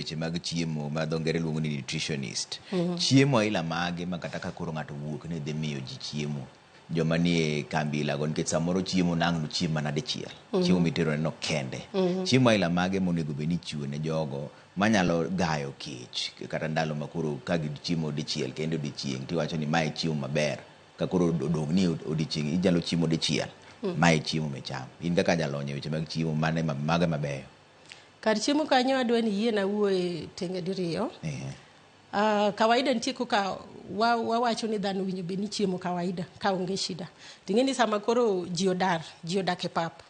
weche mag chiemo ma dho ngere luongo ni nutritionist. Chiemo aila mage ma kata ka koro ng'ato wuok ni dhi miyo ji chiemo. Joma nie kambi lago nikech samoro chiemo nang'no chiemo mana dichiel. Chiemo mitero no kende. Chiemo aila mage monego bed ni chiwo ne jogo manyalo gayo kech kata ndalo makoro ka gichiemo dichiel kendo dichieng tiwacho ni mae chiemo maber. Ka koro odong' ni odichieng ijalo chiemo dichiel. Mae chiemo mecham. In kaka jalony e weche mag chiemo mane mage mabeyo. Kar chiemo kanyo adwa ni yie na wuoye tenge diriyo. Kawaida nitie koka wawacho ni dhano winjo bed ni chiemo kawaida ka onge shida. Ting'eni sama koro ji odak e pap.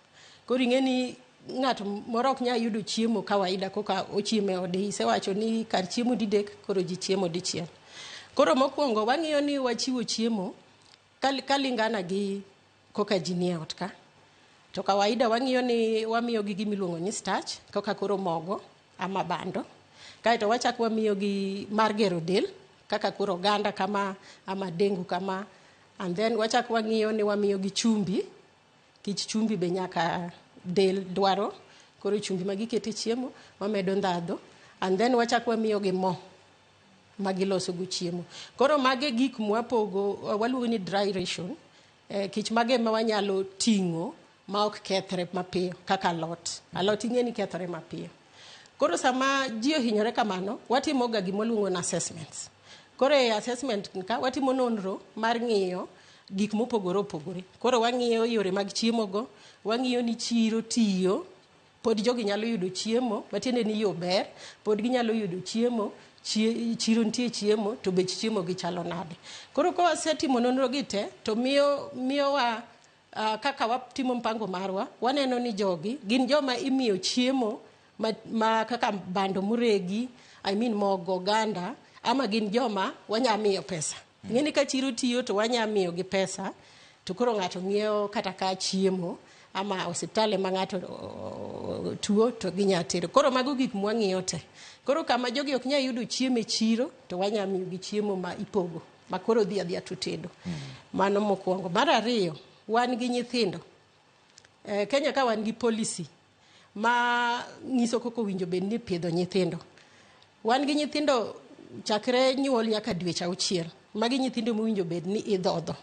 Koro ing'eni ng'ato moro ok nyal yudo chiemo kawaida koka ochiemo e ode. Isewacho ni kar chiemo didek koro ji chiemo dichiel. Koro mokwongo wang'iyo ni wachiwo chiemo kalingana gi koka ji nie ot ka. To kawaida wang'iyo ni wamiyo gi gimiluongo ni starch koka koro mogo ama bando. Kaeto wachak wamiyo gi mar gero del kaka koro oganda kama ama dengu kama, and then wachak wang'iyo ni wamiyo gi chumbi. Kich chumbi be nyaka del dwaro, koro chumbi ma gikete chiemo wamedo ndhadho, and then wachak wamiyo gi mo magiloso go chiemo. Koro mage gik mwapogo waluongo ni dry ration. Kich mage ma wanyalo ting'o ma ok kethre mapiyo kaka alot ing'eni kethre mapiyo. Koro sama ji ohinyore kamano watimo ga gimoluongo na assessments. Koro e assessment ka watimo nonro mar ng'iyo gik mopogore opogore. Koro wang'iyo yore mag chiemo go, wang'iyo ni chiro tiyo, pod jogi nyalo yudo chiemo, matiende ni yo ber, pod ginyalo yudo chiemo, chiro nitie chiemo, to bech chiemo gi chalo nade. Koro ka wasetimo nonro gi te to miyo wa kaka watimo mpango marwa, waneno ni jogi gin joma imiyo chiemo ma kaka bando muregi, mogo, oganda, ama gin joma wanyamiyo pesa. Ng'eni ka chiro tiyo to wanyamiyo gi pesa, to koro ng'ato ng'iewo kata ka chiemo ama osiptale ma ng'ato tuo to ginyatero. Koro mago gik mwang'iyo te. Koro kama jogi ok nyal yudo chiemo e chiro to wanyamiyo gi chiemo ma ipogo, ma koro dhi adhiya to tedo. Mano mokwongo. Mar ariyo, wan gi nyithindo. Kenya ka wan gi policy ma nyiso koko winjo bed ni pidho nyithindo. Wan gi nyithindo chakre nyuol nyaka dweche 6. Magi nyithindo mowinjo bed ni idhodho.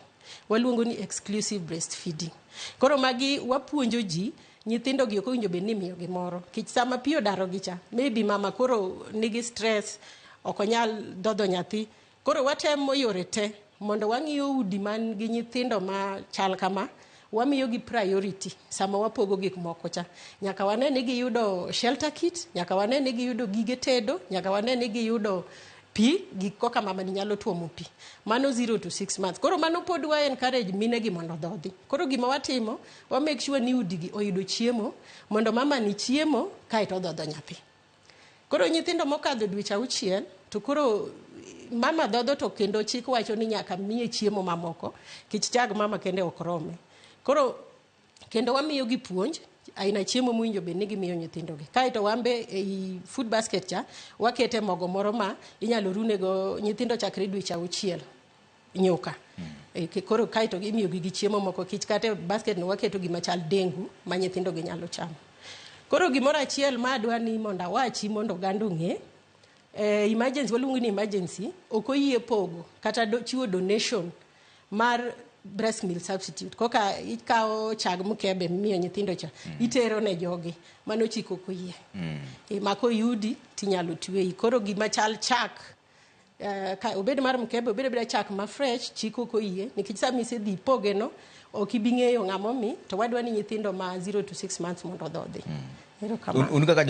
Waluongo ni exclusive breastfeeding. Koro magi wapuonjo ji nyithindo gi ok owinjo bed ni miyo gimoro. Kich sama piyo daro gi cha, maybe mama koro nigi stress, ok onyal dhodho nyathi. Koro watemo yore te mondo wang'iyo udi man gi nyithindo ma chal kama, wamiyo gi priority sama wapogo gik moko cha. Nyaka wane ni giyudo shelter kit, nyaka wane ni giyudo gige tedo, nyaka wane ni giyudo pi, gik koka mama ni nyalo tuomo pi. Mano 0 to 6 months. Koro mano pod wa encourage mine gi mondo dhodhi. Koro gima watimo, wa make sure ni udi gi oyudo chiemo, mondo mama ni chiemo kaeto dhodho nyathi. Koro nyithindo mokadho dweche 6, to koro mama dhodho to kendo chik wacho ni nyaka miye chiemo mamoko, kich chag mama kende ok rome. Koro kendo wamiyo gi puonj aina chiemo mwinjo bed ni gimiyo nyithindo gi. Kaeto wambe ei food basket cha wakete mogo moro ma inyalo rune go nyithindo chakre dweche 6 nyuka. Koro kaeto imiyo gi chiemo moko, kich kate basket no waketo gima chal dengu ma nyithindo gi nyalo chamo. Koro gimoro achiel ma adwa ni mondo awachi mondo gando ng'e, emergency, waluongo ni emergency, ok oyie pogo kata chiwo donation mar breast milk substitute. Koka ikawo chag mkebe miyo nyithindo cha, itero ne jogi, mano chik ok oyie. Mako yudi tinyalo tweyi. Koro gima chal chak, ka obed mar mkebe, obed chak ma fresh, chik ok oyie, nikech sama isedhi poge no, ok ibi ng'eyo ng'ama omi, to wadwa ni nyithindo ma 0 to 6 months mondo dhodhi. Un kaka